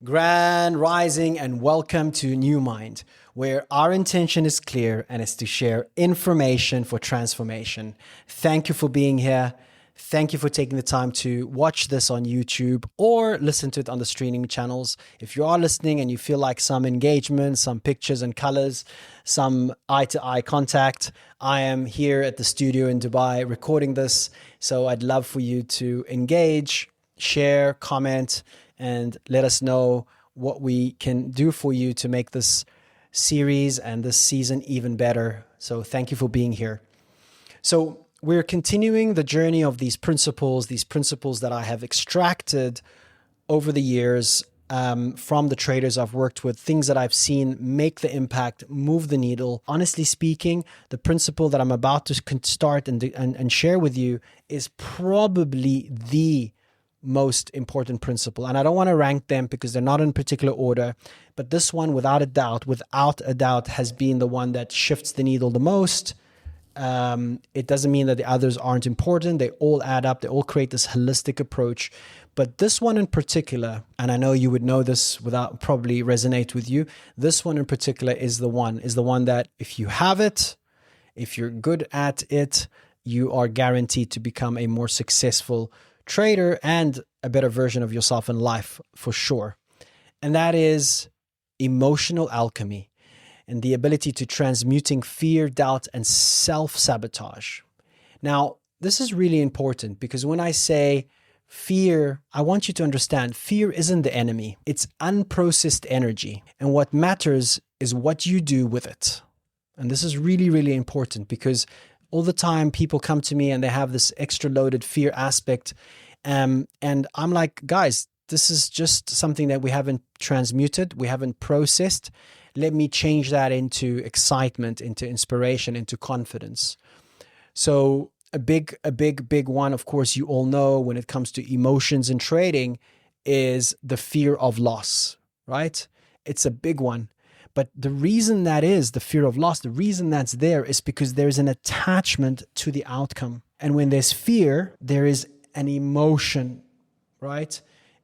Grand Rising and welcome to New Mind, where our intention is clear and it's to share information for transformation. Thank you for being here. Thank you for taking the time to watch this on YouTube or listen to it on the streaming channels. If you are listening and you feel like some engagement, some pictures and colors, some eye-to-eye contact, I am here at the studio in Dubai recording this. So I'd love for you to engage, share, comment, and let us know what we can do for you to make this series and this season even better. So thank you for being here. So we're continuing the journey of these principles that I have extracted over the years from the traders I've worked with, things that I've seen make the impact, move the needle. Honestly speaking, the principle that I'm about to start and share with you is probably the most important principle. And I don't want to rank them because they're not in particular order, but this one, without a doubt, has been the one that shifts the needle the most. It doesn't mean that the others aren't important. They all add up. They all create this holistic approach. But this one in particular, and I know you would know this without probably resonate with you, this one in particular is the one that if you have it, if you're good at it, you are guaranteed to become a more successful trader and a better version of yourself in life for sure. And that is emotional alchemy and the ability to transmuting fear, doubt, and self-sabotage. Now, this is really important because when I say fear, I want you to understand fear isn't the enemy. It's unprocessed energy. And what matters is what you do with it. And this is really, really important because all the time people come to me and they have this extra loaded fear aspect. And I'm like, guys, this is just something that we haven't transmuted. We haven't processed. Let me change that into excitement, into inspiration, into confidence. So a big one, of course, you all know when it comes to emotions in trading is the fear of loss, right? It's a big one. But the reason that is the fear of loss, the reason that's there is because there's an attachment to the outcome. And when there's fear, there is an emotion, right?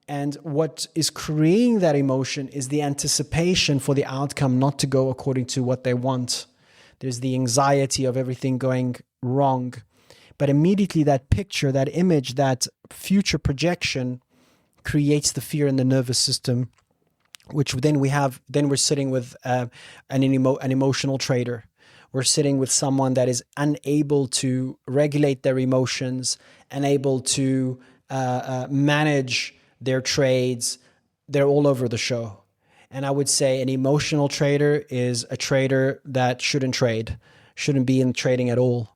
And what is creating that emotion is the anticipation for the outcome not to go according to what they want. There's the anxiety of everything going wrong. But immediately that picture, that image, that future projection creates the fear in the nervous system, which then we're sitting with an emotional trader. We're sitting with someone that is unable to regulate their emotions, unable to manage their trades. They're all over the show. And I would say an emotional trader is a trader that shouldn't trade, shouldn't be in trading at all.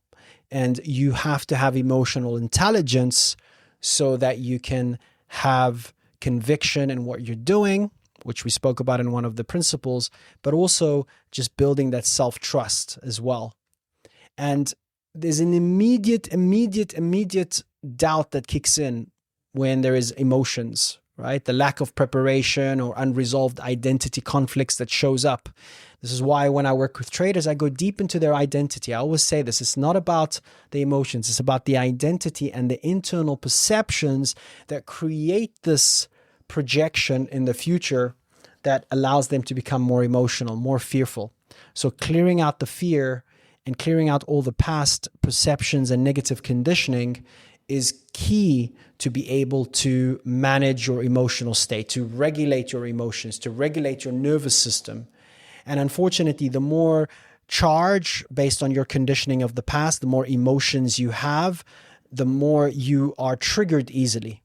And you have to have emotional intelligence so that you can have conviction in what you're doing, which we spoke about in one of the principles, but also just building that self-trust as well. And there's an immediate doubt that kicks in when there is emotions, right? The lack of preparation or unresolved identity conflicts that shows up. This is why when I work with traders, I go deep into their identity. I always say this, it's not about the emotions, it's about the identity and the internal perceptions that create this projection in the future that allows them to become more emotional, more fearful. So clearing out the fear and clearing out all the past perceptions and negative conditioning is key to be able to manage your emotional state, to regulate your emotions, to regulate your nervous system. And unfortunately, the more charge based on your conditioning of the past, the more emotions you have, the more you are triggered easily.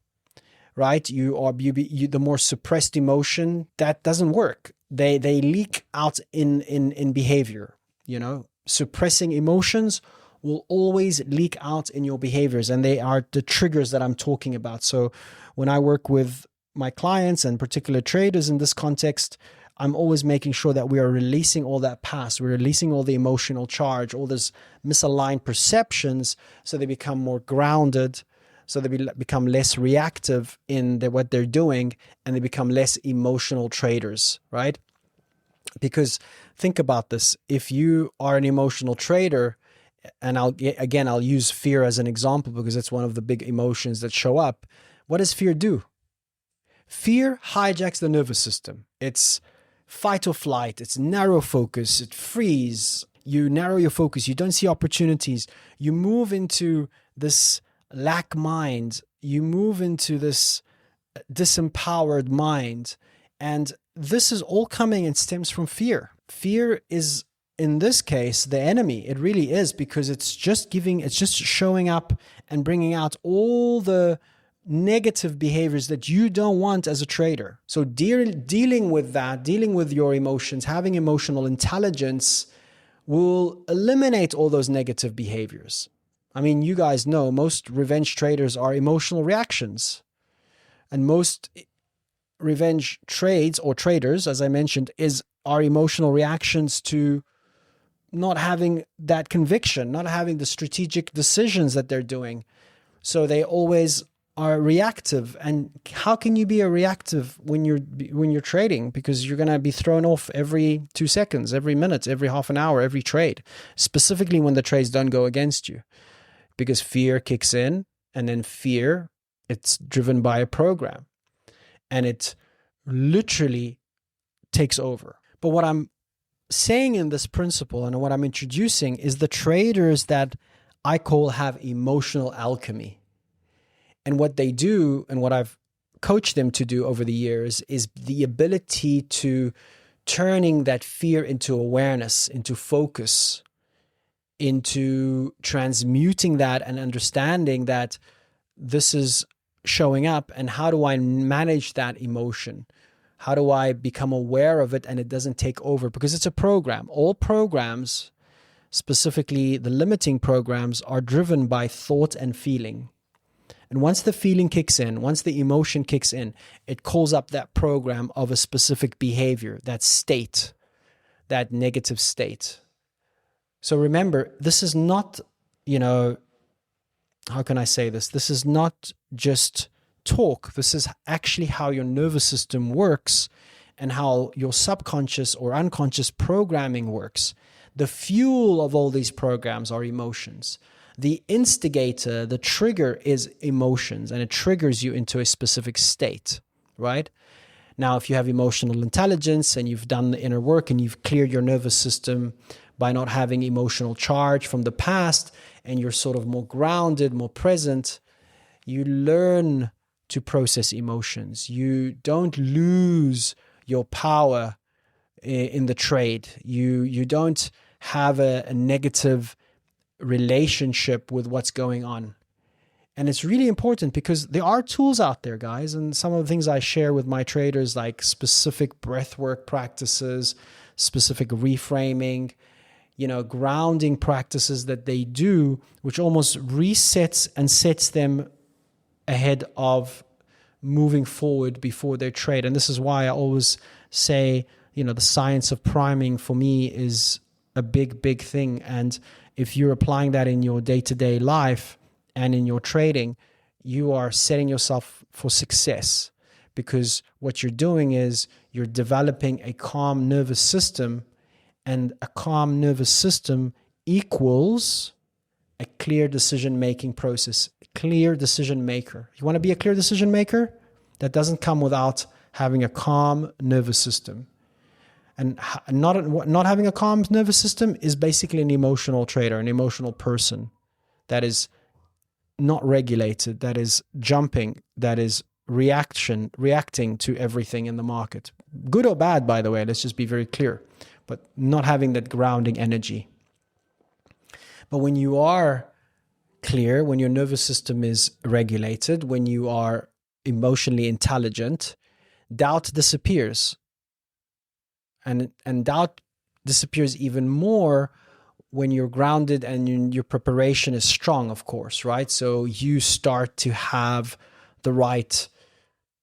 Right? The more suppressed emotion, that doesn't work. They leak out in behavior. You know, suppressing emotions will always leak out in your behaviors, and they are the triggers that I'm talking about. So when I work with my clients and particular traders in this context, I'm always making sure that we are releasing all that past. We're releasing all the emotional charge, all those misaligned perceptions, so they become more grounded. So they become less reactive in what they're doing, and they become less emotional traders, right? Because think about this. If you are an emotional trader, and I'll use fear as an example because it's one of the big emotions that show up. What does fear do? Fear hijacks the nervous system. It's fight or flight. It's narrow focus. It freeze. You narrow your focus. You don't see opportunities. You move into this lack mind. You move into this disempowered mind. And this is all coming and stems from fear. Fear is, in this case, the enemy. It really is, because it's just showing up and bringing out all the negative behaviors that you don't want as a trader. So dealing with that, dealing with your emotions, having emotional intelligence will eliminate all those negative behaviors. I mean, you guys know most revenge traders are emotional reactions. And most revenge trades or traders, as I mentioned, are emotional reactions to not having that conviction, not having the strategic decisions that they're doing. So they always are reactive. And how can you be a reactive when you're trading? Because you're going to be thrown off every 2 seconds, every minute, every half an hour, every trade, specifically when the trades don't go against you, because fear kicks in. And then fear, it's driven by a program, and it literally takes over. But what I'm saying in this principle and what I'm introducing is the traders that I call have emotional alchemy. And what they do, and what I've coached them to do over the years, is the ability to turning that fear into awareness, into focus, into transmuting that and understanding that this is showing up, and how do I manage that emotion? How do I become aware of it and it doesn't take over? Because it's a program. All programs, specifically the limiting programs, are driven by thought and feeling. And once the feeling kicks in, once the emotion kicks in, it calls up that program of a specific behavior, that state, that negative state. So remember, this is not, how can I say this? This is not just talk. This is actually how your nervous system works and how your subconscious or unconscious programming works. The fuel of all these programs are emotions. The instigator, the trigger, is emotions, and it triggers you into a specific state, right? Now, if you have emotional intelligence and you've done the inner work and you've cleared your nervous system by not having emotional charge from the past, and you're sort of more grounded, more present, you learn to process emotions. You don't lose your power in the trade. You don't have a negative relationship with what's going on. And it's really important because there are tools out there, guys. And some of the things I share with my traders, like specific breathwork practices, specific reframing, grounding practices that they do, which almost resets and sets them ahead of moving forward before their trade. And this is why I always say, the science of priming for me is a big, big thing. And if you're applying that in your day-to-day life and in your trading, you are setting yourself for success, because what you're doing is you're developing a calm nervous system, and a calm nervous system equals a clear decision-making process, a clear decision maker. You want to be a clear decision maker? That doesn't come without having a calm nervous system. And not having a calm nervous system is basically an emotional trader, an emotional person that is not regulated, that is jumping, that is reacting to everything in the market. Good or bad, by the way, let's just be very clear, but not having that grounding energy. But when you are clear, when your nervous system is regulated, when you are emotionally intelligent, doubt disappears. And doubt disappears even more when you're grounded and your preparation is strong, of course, right? So you start to have the right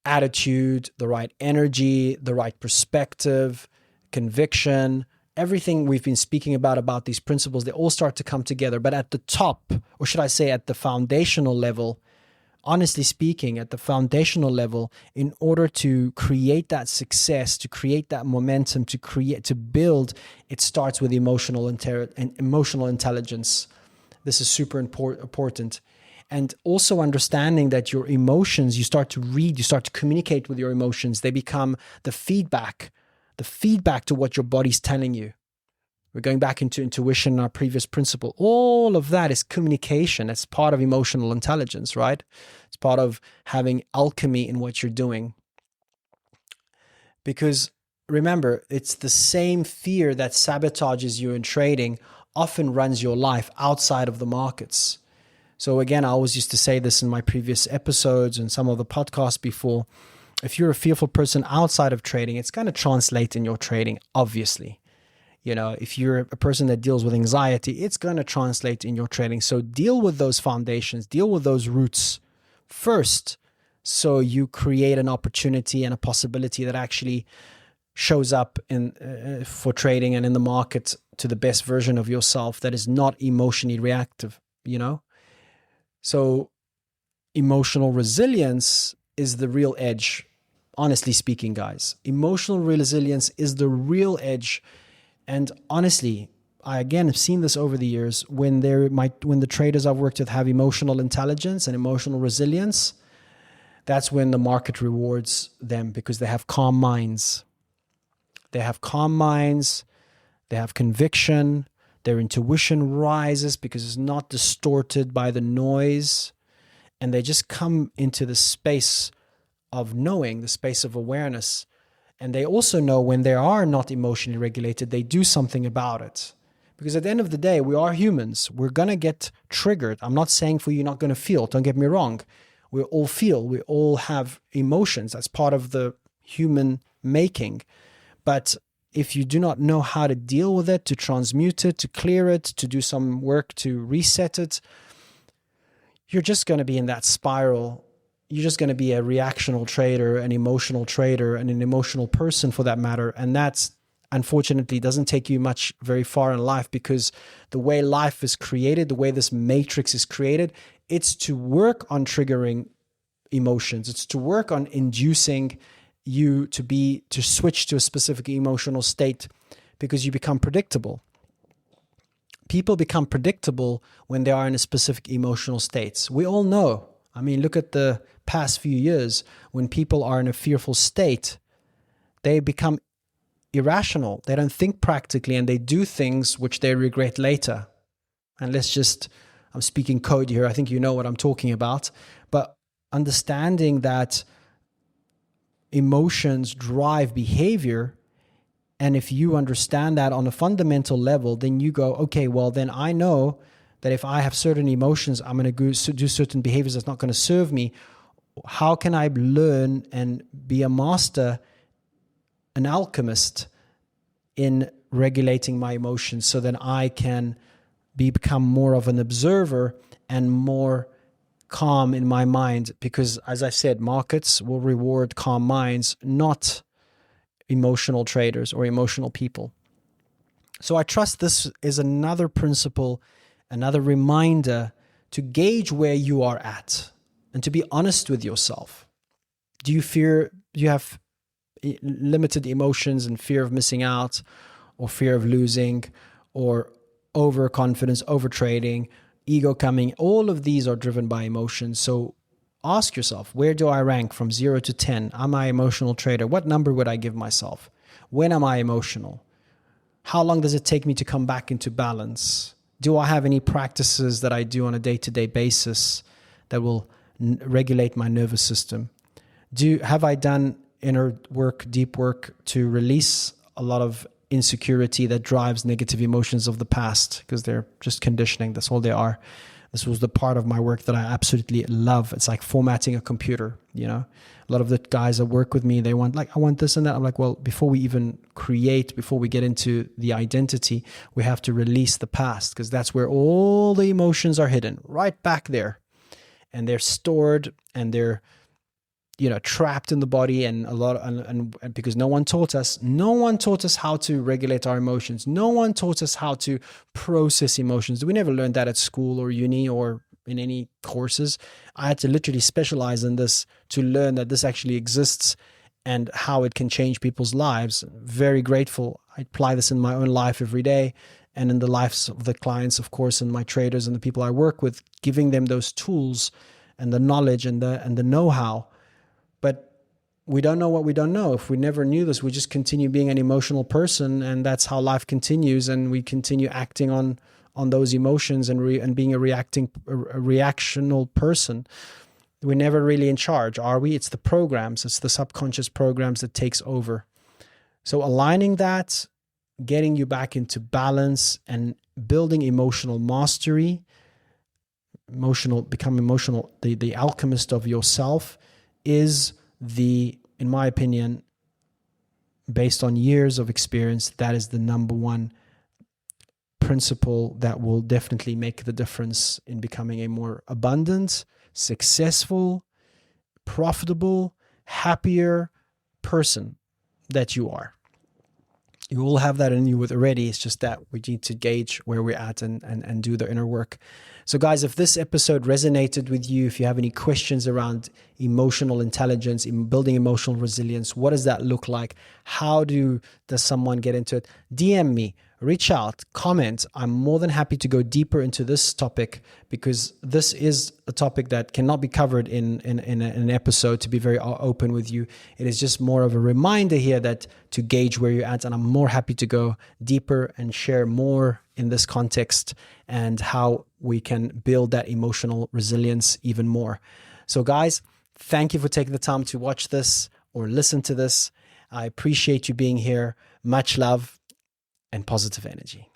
attitude, the right energy, the right perspective, conviction, everything we've been speaking about these principles, they all start to come together. But at the top, or should I say at the foundational level, honestly speaking, at the foundational level, in order to create that success, to create that momentum, to build, it starts with emotional intelligence. This is super important. And also understanding that your emotions, you start to read, you start to communicate with your emotions. They become the feedback to what your body's telling you. We're going back into intuition, our previous principle. All of that is communication. It's part of emotional intelligence, right? It's part of having alchemy in what you're doing. Because remember, it's the same fear that sabotages you in trading often runs your life outside of the markets. So again, I always used to say this in my previous episodes and some of the podcasts before. If you're a fearful person outside of trading, it's going to translate in your trading, obviously. You know, if you're a person that deals with anxiety, it's going to translate in your trading. So deal with those foundations, deal with those roots first, so you create an opportunity and a possibility that actually shows up in for trading and in the market to the best version of yourself that is not emotionally reactive, you know? So emotional resilience is the real edge, honestly speaking, guys. Emotional resilience is the real edge. And honestly, I again have seen this over the years when the traders I've worked with have emotional intelligence and emotional resilience, that's when the market rewards them because they have calm minds. They have calm minds, they have conviction, their intuition rises because it's not distorted by the noise, and they just come into the space of knowing, the space of awareness. And they also know when they are not emotionally regulated, they do something about it. Because at the end of the day, we are humans. We're going to get triggered. I'm not saying for you not going to feel. Don't get me wrong. We all feel. We all have emotions. That's part of the human making. But if you do not know how to deal with it, to transmute it, to clear it, to do some work to reset it, you're just going to be in that spiral. You're just going to be a reactional trader, an emotional trader, and an emotional person for that matter. And that's unfortunately doesn't take you very far in life, because the way life is created, the way this matrix is created, it's to work on triggering emotions. It's to work on inducing you to switch to a specific emotional state, because you become predictable. People become predictable when they are in a specific emotional states. We all know. I mean, look at the past few years. When people are in a fearful state, they become irrational. They don't think practically, and they do things which they regret later. And I'm speaking code here. I think you know what I'm talking about. But understanding that emotions drive behavior, and if you understand that on a fundamental level, then you go, okay, well, then I know that if I have certain emotions, I'm going to do certain behaviors that's not going to serve me. How can I learn and be a master, an alchemist in regulating my emotions, so that I can become more of an observer and more calm in my mind? Because as I said, markets will reward calm minds, not emotional traders or emotional people. So I trust this is another principle, another reminder to gauge where you are at and to be honest with yourself. Do you have limited emotions and fear of missing out, or fear of losing, or overconfidence, overtrading, ego coming? All of these are driven by emotions. So ask yourself, where do I rank from 0 to 10? Am I an emotional trader? What number would I give myself? When am I emotional? How long does it take me to come back into balance? Do I have any practices that I do on a day-to-day basis that will regulate my nervous system? Have I done inner work, deep work to release a lot of insecurity that drives negative emotions of the past? Because they're just conditioning. That's all they are. This was the part of my work that I absolutely love. It's like formatting a computer, you know. A lot of the guys that work with me, they want I want this and that. I'm like, well, before we even before we get into the identity, we have to release the past, because that's where all the emotions are hidden, right back there. And they're stored, and they're, trapped in the body, and and because no one taught us how to regulate our emotions. No one taught us how to process emotions. We never learned that at school or uni or in any courses. I had to literally specialize in this to learn that this actually exists and how it can change people's lives. Very grateful. I apply this in my own life every day, and in the lives of the clients, of course, and my traders and the people I work with, giving them those tools and the knowledge and the know-how. But we don't know what we don't know. If we never knew this, we just continue being an emotional person, and that's how life continues, and we continue acting on those emotions and being a reactional person. We're never really in charge, are we? It's the programs, it's the subconscious programs that takes over. So aligning that, getting you back into balance and building emotional mastery, become emotional, the alchemist of yourself is in my opinion, based on years of experience, that is the number one principle that will definitely make the difference in becoming a more abundant, successful, profitable, happier person that you are. You will have that in you already. It's just that we need to gauge where we're at and do the inner work. So guys, if this episode resonated with you, if you have any questions around emotional intelligence, building emotional resilience, what does that look like? How does someone get into it? DM me, reach out, comment. I'm more than happy to go deeper into this topic, because this is a topic that cannot be covered in an episode, to be very open with you. It is just more of a reminder here that to gauge where you're at, and I'm more happy to go deeper and share more in this context and how we can build that emotional resilience even more. So guys, thank you for taking the time to watch this or listen to this. I appreciate you being here. Much love and positive energy.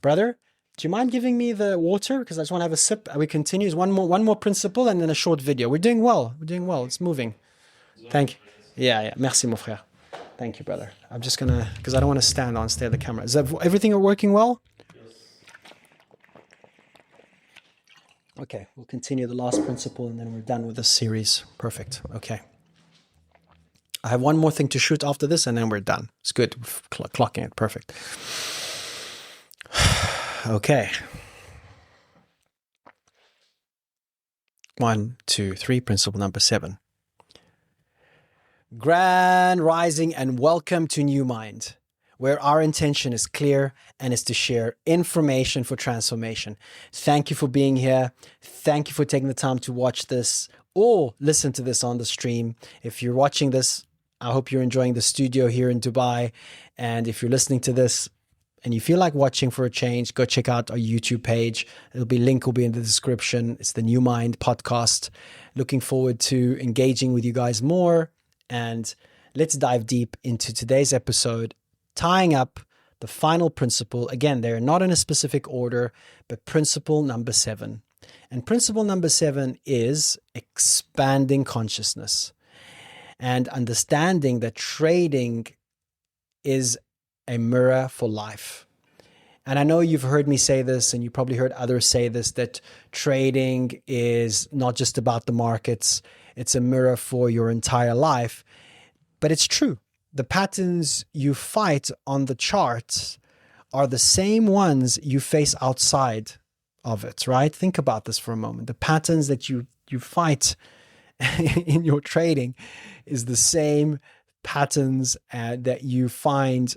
Brother, do you mind giving me the water? Because I just want to have a sip. We continue. One more principle and then a short video. We're doing well. It's moving. Thank you. Yeah. Merci, mon frère. Thank you, brother. I'm just going to, because I don't want to stay at the camera. Is that everything working well? Yes. Okay, we'll continue the last principle and then we're done with this series. Perfect. Okay. I have one more thing to shoot after this and then we're done. It's good. Clocking it. Perfect. Okay. 1, 2, 3. Principle number 7. Grand rising and welcome to New Mind, where our intention is clear and is to share information for transformation. Thank you for being here. Thank you for taking the time to watch this or listen to this on the stream. If you're watching this, I hope you're enjoying the studio here in Dubai. And if you're listening to this and you feel like watching for a change, go check out our YouTube page. Link will be in the description. It's the New Mind podcast. Looking forward to engaging with you guys more. And let's dive deep into today's episode, tying up the final principle. Again, they're not in a specific order, but principle number 7. And principle number 7 is expanding consciousness and understanding that trading is a mirror for life. And I know you've heard me say this, and you probably heard others say this, that trading is not just about the markets. It's a mirror for your entire life. But it's true. The patterns you fight on the charts are the same ones you face outside of it, right? Think about this for a moment. The patterns that you fight in your trading is the same patterns that you find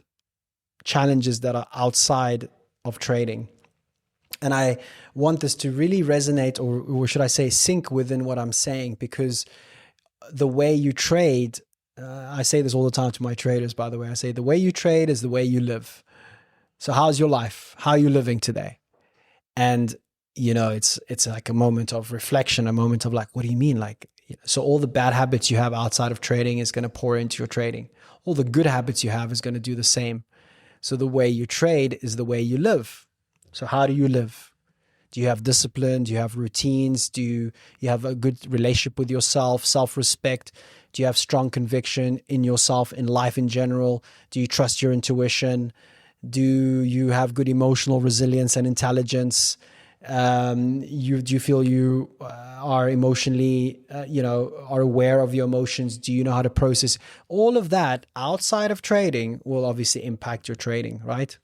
challenges that are outside of trading. And I want this to really resonate, or should I say sync within what I'm saying, because the way you trade, I say this all the time to my traders, by the way, I say the way you trade is the way you live. So how's your life? How are you living today? And, it's like a moment of reflection, a moment of like, what do you mean? So all the bad habits you have outside of trading is going to pour into your trading. All the good habits you have is going to do the same. So the way you trade is the way you live. So how do you live? Do you have discipline? Do you have routines? Do you have a good relationship with yourself, self-respect? Do you have strong conviction in yourself, in life in general? Do you trust your intuition? Do you have good emotional resilience and intelligence? Do you feel you are emotionally, are aware of your emotions? Do you know how to process? All of that outside of trading will obviously impact your trading, right?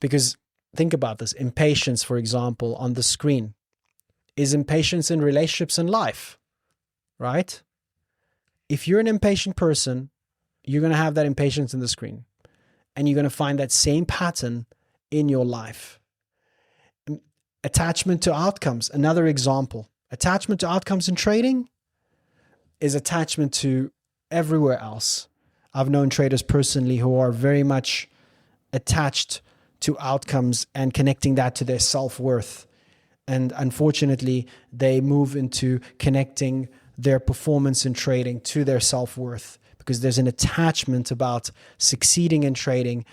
Because think about this. Impatience, for example, on the screen. Is impatience in relationships and life, right? If you're an impatient person, you're going to have that impatience in the screen. And you're going to find that same pattern in your life. Attachment to outcomes, another example. Attachment to outcomes in trading is attachment to everywhere else. I've known traders personally who are very much attached to outcomes and connecting that to their self-worth. And unfortunately, they move into connecting their performance in trading to their self-worth, because there's an attachment about succeeding in trading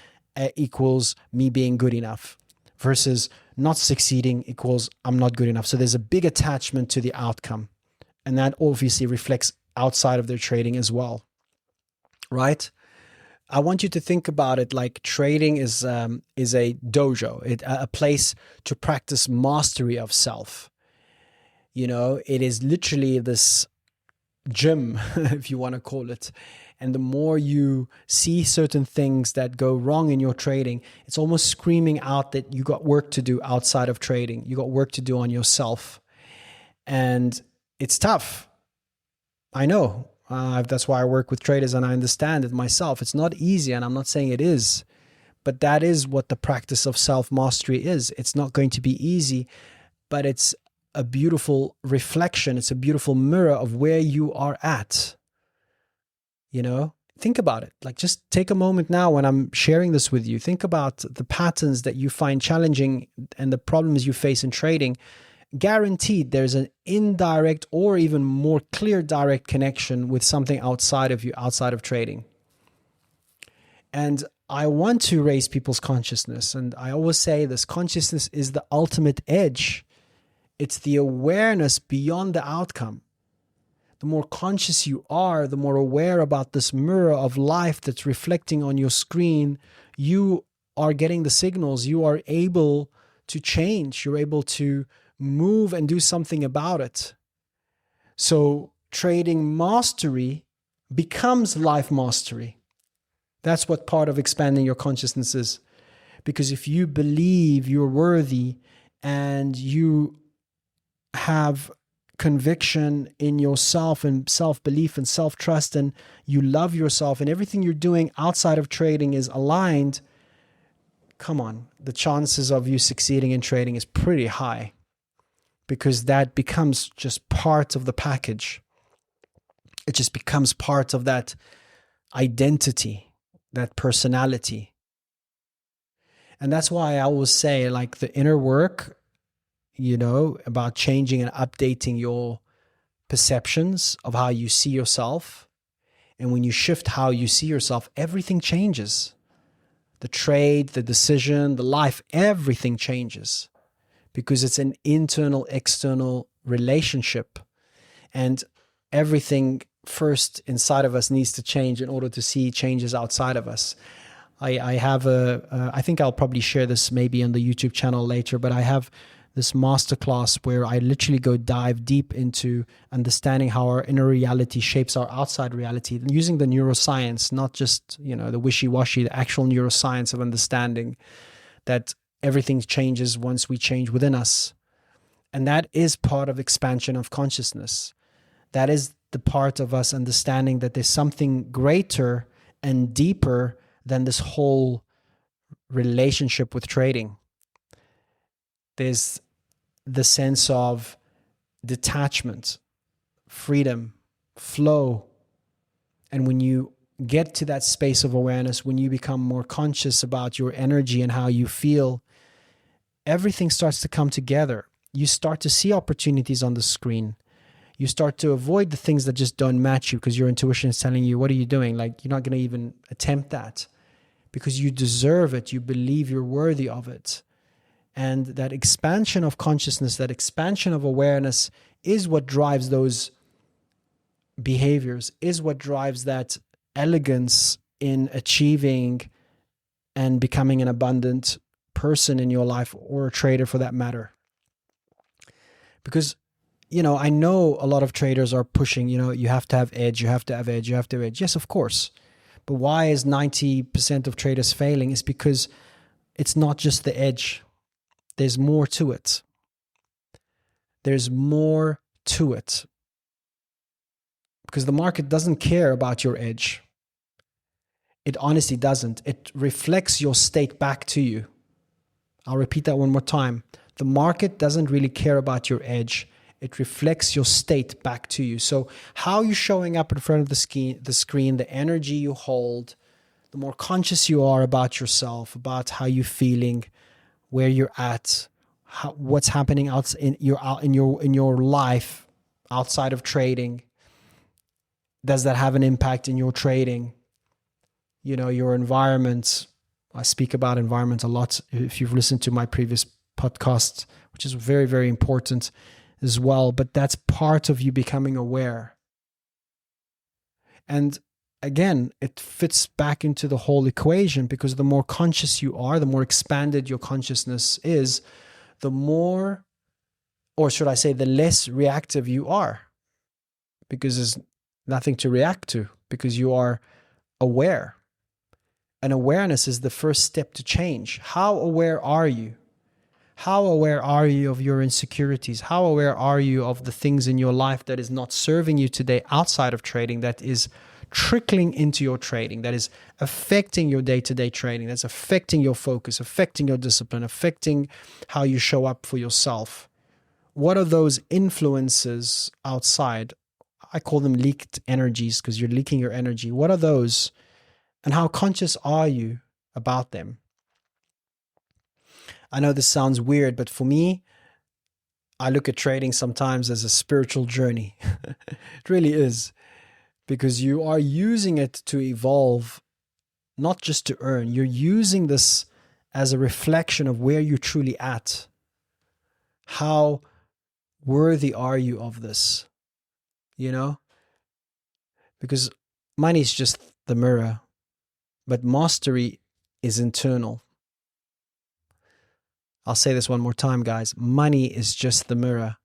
equals me being good enough, versus not succeeding equals I'm not good enough. So there's a big attachment to the outcome. And that obviously reflects outside of their trading as well, right? I want you to think about it like trading is a dojo, a place to practice mastery of self. You know, it is literally this gym, if you want to call it. And the more you see certain things that go wrong in your trading, it's almost screaming out that you got work to do outside of trading. You got work to do on yourself. And it's tough. I know. That's why I work with traders and I understand it myself. It's not easy, and I'm not saying it is, but that is what the practice of self-mastery is. It's not going to be easy, but it's a beautiful reflection. It's a beautiful mirror of where you are at. You know, think about it. Like, just take a moment now when I'm sharing this with you. Think about the patterns that you find challenging and the problems you face in trading. Guaranteed there's an indirect or even more clear direct connection with something outside of you, outside of trading. And I want to raise people's consciousness. And I always say this: consciousness is the ultimate edge. It's the awareness beyond the outcome. The more conscious you are, the more aware about this mirror of life that's reflecting on your screen, you are getting the signals. You are able to change. You're able to move and do something about it. So trading mastery becomes life mastery. That's what part of expanding your consciousness is. Because if you believe you're worthy and you have conviction in yourself and self-belief and self-trust, and you love yourself, and everything you're doing outside of trading is aligned, come on, the chances of you succeeding in trading is pretty high, because that becomes just part of the package. It just becomes part of that identity, that personality. And that's why I always say, like, the inner work, you know, about changing and updating your perceptions of how you see yourself. And when you shift how you see yourself, everything changes. The trade, the decision, the life, everything changes, because it's an internal, external relationship. And everything first inside of us needs to change in order to see changes outside of us. I have I think I'll probably share this maybe on the YouTube channel later, but I have this masterclass where I literally go dive deep into understanding how our inner reality shapes our outside reality, using the neuroscience, not just, you know, the wishy-washy, the actual neuroscience of understanding that everything changes once we change within us. And that is part of expansion of consciousness. That is the part of us understanding that there's something greater and deeper than this whole relationship with trading. There's the sense of detachment, freedom, flow. And when you get to that space of awareness, when you become more conscious about your energy and how you feel, everything starts to come together. You start to see opportunities on the screen. You start to avoid the things that just don't match you, because your intuition is telling you, what are you doing? Like, you're not going to even attempt that, because you deserve it. You believe you're worthy of it. And that expansion of consciousness, that expansion of awareness is what drives those behaviors, is what drives that elegance in achieving and becoming an abundant person in your life, or a trader for that matter. Because, you know, I know a lot of traders are pushing, you know, you have to have edge, you have to have edge, you have to have edge. Yes, of course. But why is 90% of traders failing? Is because it's not just the edge. There's more to it. There's more to it. Because the market doesn't care about your edge. It honestly doesn't. It reflects your state back to you. I'll repeat that one more time. The market doesn't really care about your edge. It reflects your state back to you. So how you're showing up in front of the screen, the energy you hold, the more conscious you are about yourself, about how you're feeling, where you're at, what's happening in your life outside of trading. Does that have an impact in your trading? You know, your environment. I speak about environment a lot. If you've listened to my previous podcast, which is very, very important as well, but that's part of you becoming aware. And again, it fits back into the whole equation, because the more conscious you are, the more expanded your consciousness is, the more, or should I say, the less reactive you are, because there's nothing to react to, because you are aware. And awareness is the first step to change. How aware are you? How aware are you of your insecurities? How aware are you of the things in your life that is not serving you today outside of trading, that is trickling into your trading, that is affecting your day-to-day trading, that's affecting your focus, affecting your discipline, affecting how you show up for yourself? What are those influences outside? I call them leaked energies, because you're leaking your energy. What are those? And how conscious are you about them? I know this sounds weird, but for me, I look at trading sometimes as a spiritual journey. It really is, because you are using it to evolve, not just to earn. You're using this as a reflection of where you're truly at. How worthy are you of this? You know? Because money is just the mirror, but mastery is internal. I'll say this one more time, guys. Money is just the mirror.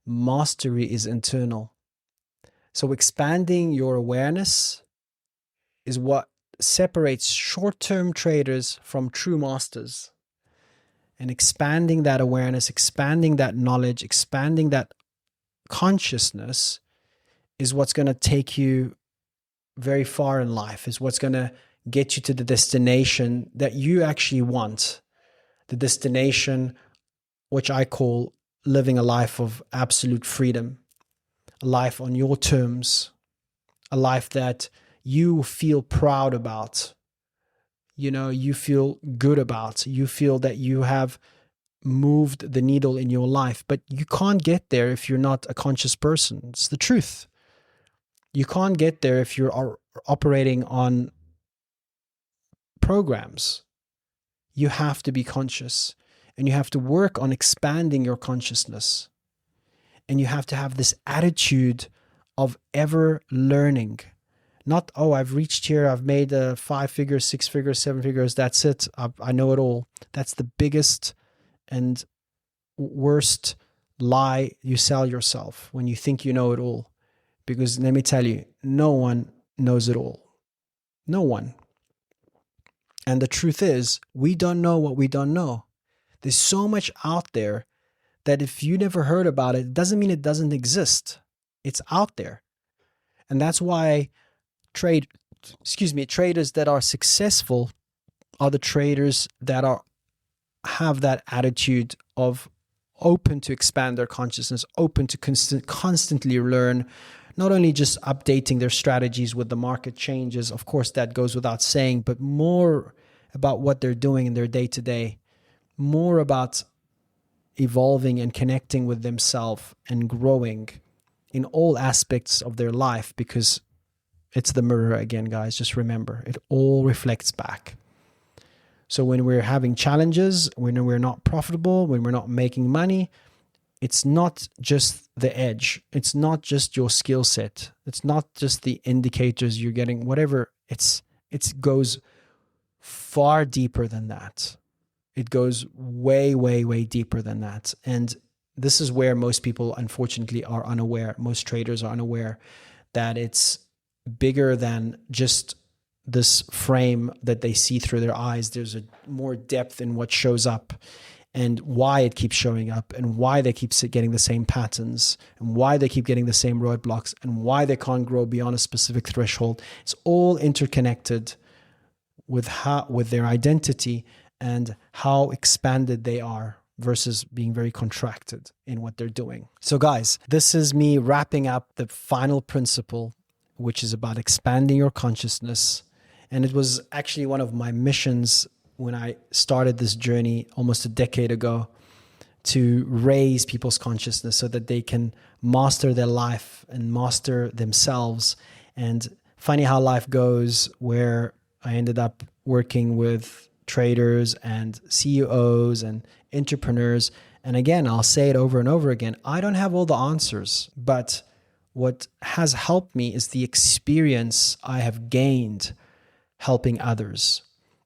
Mastery is internal. So expanding your awareness is what separates short-term traders from true masters. And expanding that awareness, expanding that knowledge, expanding that consciousness is what's going to take you very far in life, is what's going to get you to the destination that you actually want. The destination, which I call living a life of absolute freedom, a life on your terms, a life that you feel proud about, you know, you feel good about, you feel that you have moved the needle in your life. But you can't get there if you're not a conscious person. It's the truth. You can't get there if you're operating on programs. You have to be conscious, and you have to work on expanding your consciousness. And you have to have this attitude of ever learning. Not, oh, I've reached here, I've made 5 figures, 6 figures, 7 figures, that's it, I know it all. That's the biggest and worst lie you sell yourself, when you think you know it all. Because let me tell you, no one knows it all. No one. And the truth is, we don't know what we don't know. There's so much out there that if you never heard about it, it doesn't mean it doesn't exist. It's out there. And that's why traders that are successful are the traders that have that attitude of open to expand their consciousness, open to constantly learn, not only just updating their strategies with the market changes, of course that goes without saying, but more about what they're doing in their day-to-day, more about evolving and connecting with themselves and growing in all aspects of their life, because it's the mirror again, guys. Just remember, it all reflects back. So when we're having challenges, when we're not profitable, when we're not making money, it's not just the edge. It's not just your skill set. It's not just the indicators you're getting, whatever. It goes far deeper than that. It goes way, way, way deeper than that. And this is where most people, unfortunately, are unaware. Most traders are unaware that it's bigger than just this frame that they see through their eyes. There's a more depth in what shows up, and why it keeps showing up, and why they keep getting the same patterns, and why they keep getting the same roadblocks, and why they can't grow beyond a specific threshold. It's all interconnected with their identity and how expanded they are versus being very contracted in what they're doing. So guys, this is me wrapping up the final principle, which is about expanding your consciousness. And it was actually one of my missions when I started this journey almost a decade ago, to raise people's consciousness so that they can master their life and master themselves. And funny how life goes, where I ended up working with traders and CEOs and entrepreneurs. And again, I'll say it over and over again, I don't have all the answers, but what has helped me is the experience I have gained helping others.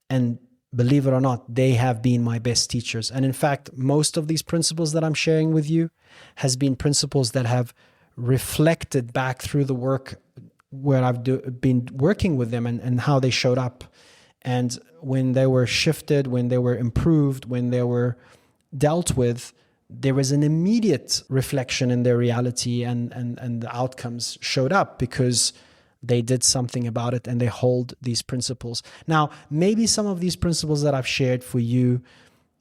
And believe it or not, they have been my best teachers. And in fact, most of these principles that I'm sharing with you has been principles that have reflected back through the work where I've been working with them and how they showed up. And when they were shifted, when they were improved, when they were dealt with, there was an immediate reflection in their reality, and the outcomes showed up because they did something about it and they hold these principles. Now, maybe some of these principles that I've shared for you,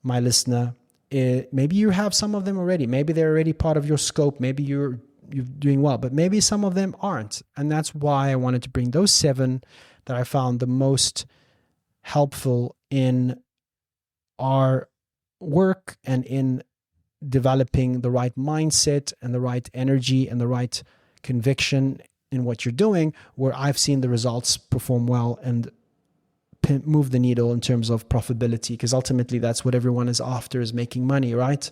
my listener, maybe you have some of them already. Maybe they're already part of your scope. Maybe you're doing well, but maybe some of them aren't. And that's why I wanted to bring those 7 that I found the most helpful in our work and in developing the right mindset and the right energy and the right conviction in what you're doing, where I've seen the results perform well and move the needle in terms of profitability, because ultimately that's what everyone is after, is making money, right?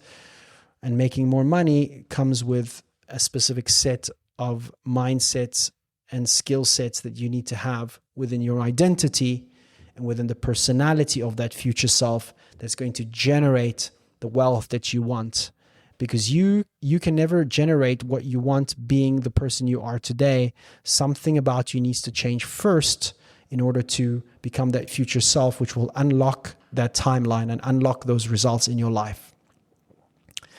And making more money comes with a specific set of mindsets and skill sets that you need to have within your identity and within the personality of that future self that's going to generate the wealth that you want. Because you can never generate what you want being the person you are today. Something about you needs to change first in order to become that future self, which will unlock that timeline and unlock those results in your life.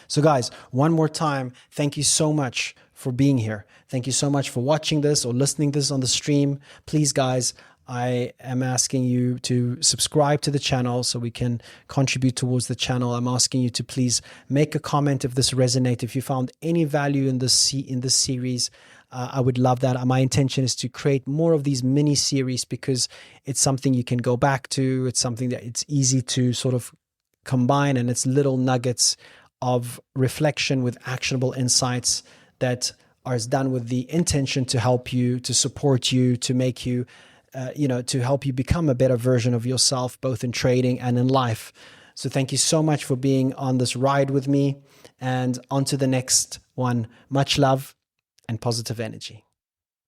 So guys, one more time, thank you so much for being here. Thank you so much for watching this or listening to this on the stream. Please, guys, I am asking you to subscribe to the channel so we can contribute towards the channel. I'm asking you to please make a comment if this resonates. If you found any value in this series, I would love that. My intention is to create more of these mini series because it's something you can go back to. It's something that it's easy to sort of combine, and it's little nuggets of reflection with actionable insights that are done with the intention to help you, to support you, to make you to help you become a better version of yourself, both in trading and in life. So thank you so much for being on this ride with me, and on to the next one. Much love and positive energy.